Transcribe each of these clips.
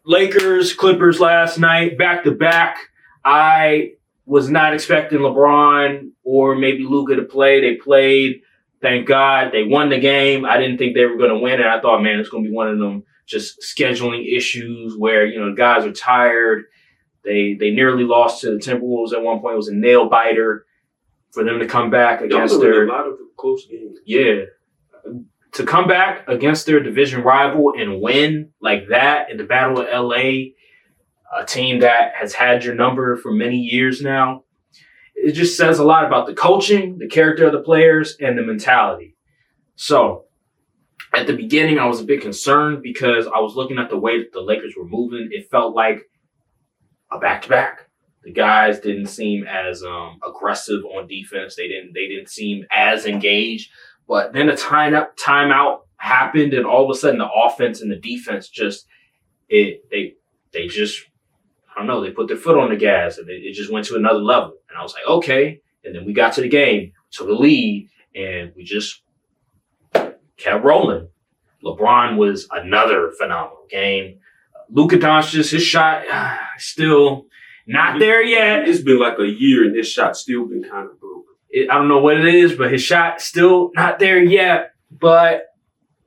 Lakers, Clippers last night, back to back. I was not expecting LeBron or maybe Luka to play. They played. Thank God they won the game. I didn't think they were going to win, and I thought, man, it's going to be one of them just scheduling issues where, you know, the guys are tired. They nearly lost to the Timberwolves at one point. It was a nail biter for them to come back against their a lot of close games. Yeah. To come back against their division rival and win like that in the Battle of LA, a team that has had your number for many years now, it just says a lot about the coaching, the character of the players, and the mentality. So at the beginning, I was a bit concerned because I was looking at the way that the Lakers were moving. It felt like a back-to-back. The guys didn't seem as aggressive on defense. They didn't seem as engaged. But then a timeout happened, and all of a sudden the offense and the defense they put their foot on the gas, and it just went to another level. And I was like, okay. And then we got to the game, took the lead, and we just kept rolling. LeBron was another phenomenal game. Luka Doncic, his shot still not there yet. It's been like a year, and his shot still been kind of broke. I don't know what it is, but his shot still not there yet. But,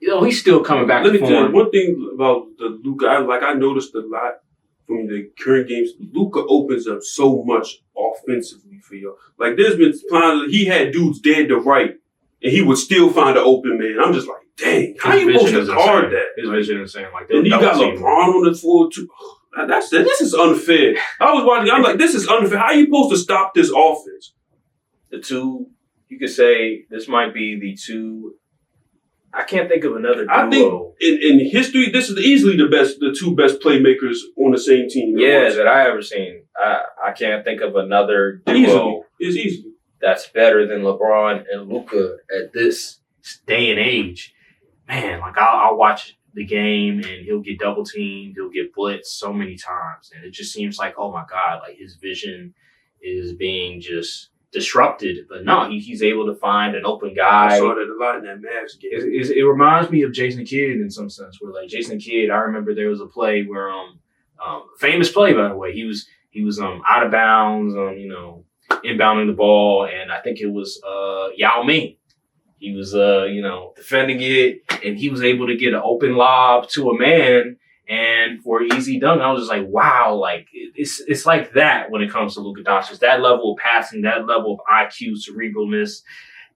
you know, he's still coming back to form. Let me tell you, one thing about the Luka, I noticed a lot from the current games. Luka opens up so much offensively for y'all. Like, there's been times he had dudes dead to right, and he would still find an open man. I'm just like, dang, how you supposed to guard that? His vision is saying like that. And you got LeBron on the floor too. This is unfair. I was watching. I'm like, this is unfair. How you supposed to stop this offense? The two, you could say this might be the two. I can't think of another duo. I think in history, this is easily the two best playmakers on the same team. Yeah, that I ever seen. I can't think of another duo. It's easy. That's better than LeBron and Luka at this day and age. Man, like I'll watch the game and he'll get double teamed, he'll get blitzed so many times, and it just seems like, oh my God, like his vision is being just disrupted. But no, he's able to find an open guy. I saw that a lot in that Mavs game. It reminds me of Jason Kidd in some sense, where like Jason Kidd, I remember there was a play where famous play, by the way, he was out of bounds, inbounding the ball, and I think it was Yao Ming. He was defending it, and he was able to get an open lob to a man and for an easy dunk. I was just like, wow, like it's like that when it comes to Luka Doncic. That level of passing, that level of IQ, cerebralness.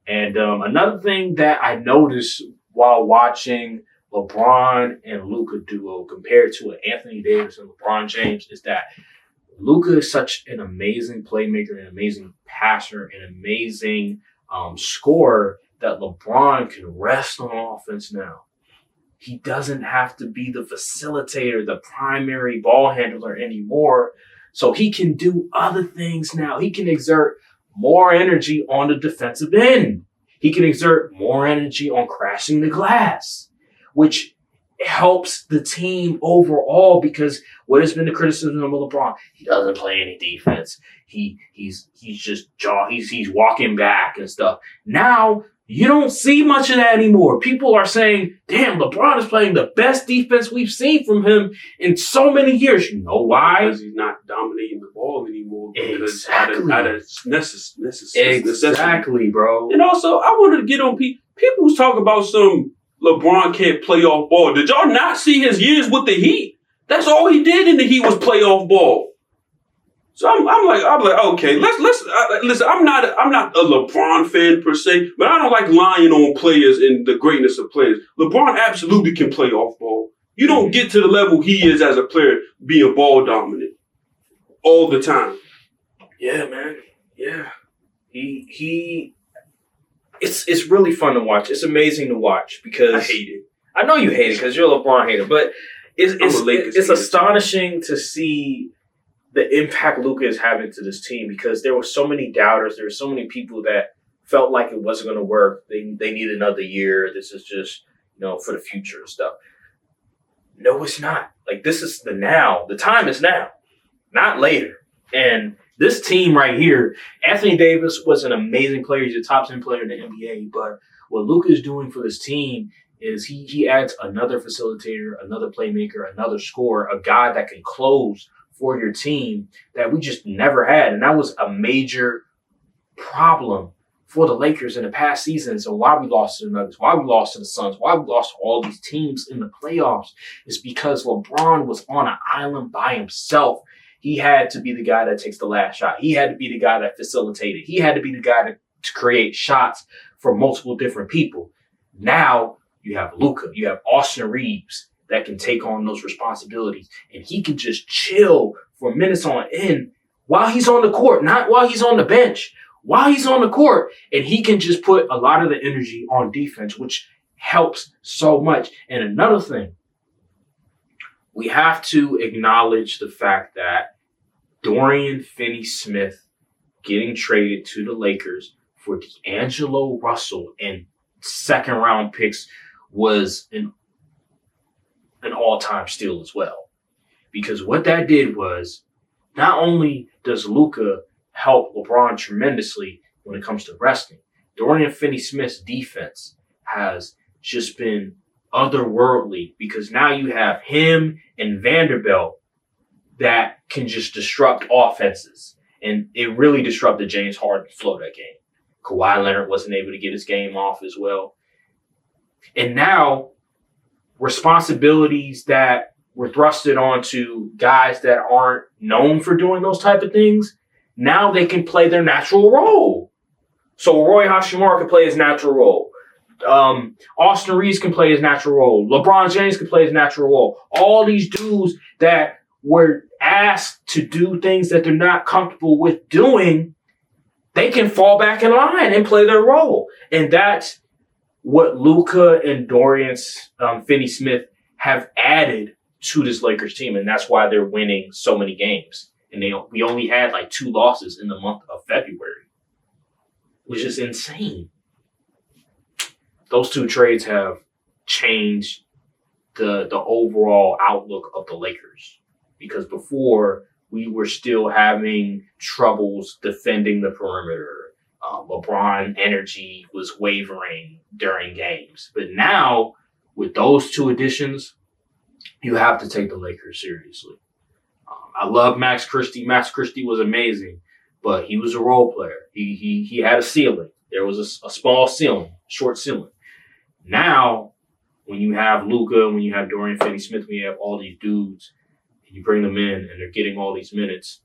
And another thing that I noticed while watching LeBron and Luka duo compared to Anthony Davis and LeBron James is that Luka is such an amazing playmaker, an amazing passer, an amazing scorer that LeBron can rest on offense now. He doesn't have to be the facilitator, the primary ball handler anymore. So he can do other things now. He can exert more energy on the defensive end. He can exert more energy on crashing the glass, which helps the team overall, because what has been the criticism of LeBron? He doesn't play any defense. He's walking back and stuff. Now, you don't see much of that anymore. People are saying, damn, LeBron is playing the best defense we've seen from him in so many years. You know why? Because he's not dominating the ball anymore. Exactly. Out of necessity. Exactly, bro. And also, I wanted to get on people who's talking about some LeBron can't play off ball. Did y'all not see his years with the Heat? That's all he did in the Heat was play off ball. So I'm like, okay, let's listen. I'm not a LeBron fan per se, but I don't like lying on players and the greatness of players. LeBron absolutely can play off ball. You don't get to the level he is as a player being ball dominant all the time. Yeah, man. Yeah, It's really fun to watch. It's amazing to watch because I hate it. I know you hate it because you're a LeBron hater, but it's astonishing to see the impact Luka is having to this team, because there were so many doubters. There were so many people that felt like it wasn't going to work. They need another year. This is just, for the future and stuff. No, it's not. Like, this is the now. The time is now, not later. And this team right here, Anthony Davis was an amazing player. He's a top 10 player in the NBA. But what Luka is doing for this team is he adds another facilitator, another playmaker, another scorer, a guy that can close for your team that we just never had. And that was a major problem for the Lakers in the past seasons, and why we lost to the Nuggets, why we lost to the Suns, why we lost to all these teams in the playoffs is because LeBron was on an island by himself. He had to be the guy that takes the last shot. He had to be the guy that facilitated. He had to be the guy to create shots for multiple different people. Now you have Luka, you have Austin Reeves that can take on those responsibilities, and he can just chill for minutes on end while he's on the court, not while he's on the bench. While he's on the court, and he can just put a lot of the energy on defense, which helps so much. And another thing, we have to acknowledge the fact that Dorian Finney-Smith getting traded to the Lakers for D'Angelo Russell and second-round picks was an all-time steal as well. Because what that did was, not only does Luka help LeBron tremendously when it comes to resting, Dorian Finney-Smith's defense has just been otherworldly because now you have him and Vanderbilt that can just disrupt offenses. And it really disrupted James Harden's flow that game. Kawhi Leonard wasn't able to get his game off as well. And now responsibilities that were thrusted onto guys that aren't known for doing those type of things, now they can play their natural role. So Roy Hachimura can play his natural role. Austin Reeves can play his natural role. LeBron James can play his natural role. All these dudes that were asked to do things that they're not comfortable with doing, they can fall back in line and play their role. And that's what Luka and Dorian Finney-Smith have added to this Lakers team. And that's why they're winning so many games. And we only had like 2 losses in the month of February, which is insane. Those 2 trades have changed the overall outlook of the Lakers. Because before, we were still having troubles defending the perimeter. LeBron energy was wavering during games. But now, with those 2 additions, you have to take the Lakers seriously. I love Max Christie. Max Christie was amazing, but he was a role player. He had a ceiling. There was a small ceiling, short ceiling. Now, when you have Luka, when you have Dorian Finney-Smith, when you have all these dudes, and you bring them in and they're getting all these minutes,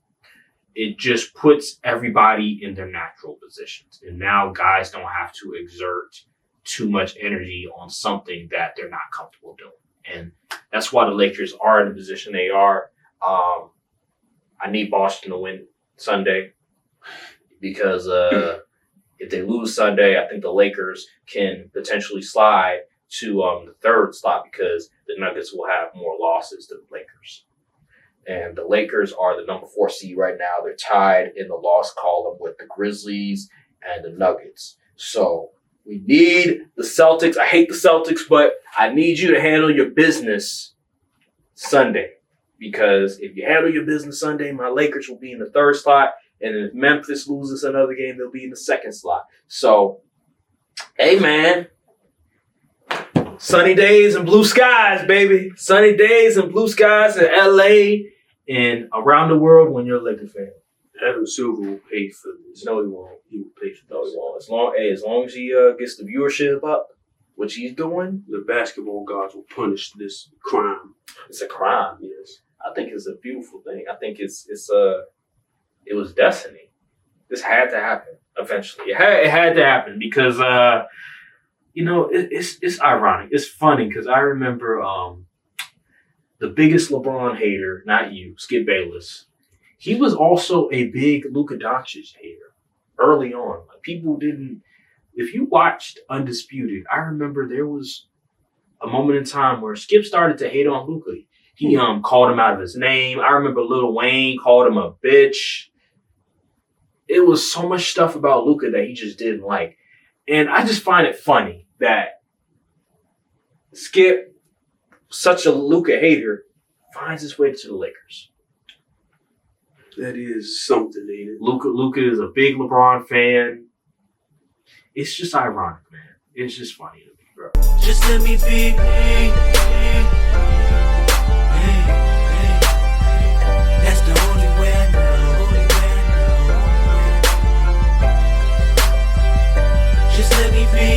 it just puts everybody in their natural positions. And now guys don't have to exert too much energy on something that they're not comfortable doing. And that's why the Lakers are in the position they are. I need Boston to win Sunday because if they lose Sunday, I think the Lakers can potentially slide to the 3rd slot because the Nuggets will have more losses than the Lakers. And the Lakers are the number 4 seed right now. They're tied in the loss column with the Grizzlies and the Nuggets. So we need the Celtics. I hate the Celtics, but I need you to handle your business Sunday. Because if you handle your business Sunday, my Lakers will be in the 3rd slot. And if Memphis loses another game, they'll be in the 2nd slot. So, hey, man. Sunny days and blue skies, baby. Sunny days and blue skies in L.A. and around the world when you're a Lakers fan. Adam Silver will pay for this. No, he won't. He will pay for this. No, he won't. As long as he gets the viewership up, which he's doing, the basketball gods will punish this crime. It's a crime. Yes. I think it's a beautiful thing. I think it was destiny. This had to happen eventually. It had to happen because it's ironic. It's funny because I remember the biggest LeBron hater, not you, Skip Bayless. He was also a big Luka Doncic hater early on. Like people didn't. If you watched Undisputed, I remember there was a moment in time where Skip started to hate on Luka. He called him out of his name. I remember Lil Wayne called him a bitch. It was so much stuff about Luka that he just didn't like. And I just find it funny that Skip, such a Luka hater, finds his way to the Lakers. That is something, ain't it? Luka is a big LeBron fan. It's just ironic, man. It's just funny to me, bro. Just let me be me.